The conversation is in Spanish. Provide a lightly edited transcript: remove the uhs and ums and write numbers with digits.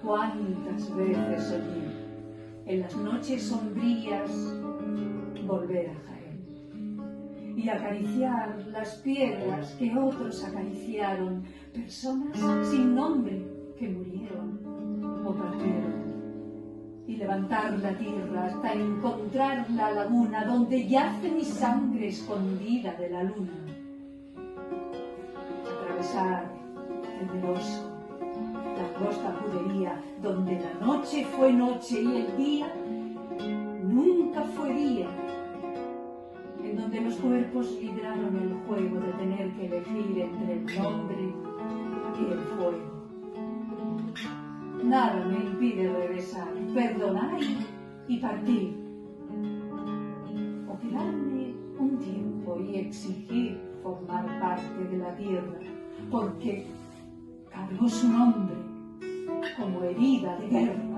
Cuántas veces soñé, en las noches sombrías, volver a Jaén y acariciar las piedras que otros acariciaron, personas sin nombre que murieron o partieron, y levantar la tierra hasta encontrar la laguna donde yace mi sangre escondida de la luna. Atravesar temeroso la angosta judería donde la noche fue noche y el día nunca fue día, en donde los cuerpos libraron el juego de tener que elegir entre el nombre y el fuego. Nada me impide regresar, perdonar y partir, o quedarme un tiempo y exigir formar parte de la tierra, porque cargó su nombre como herida de guerra.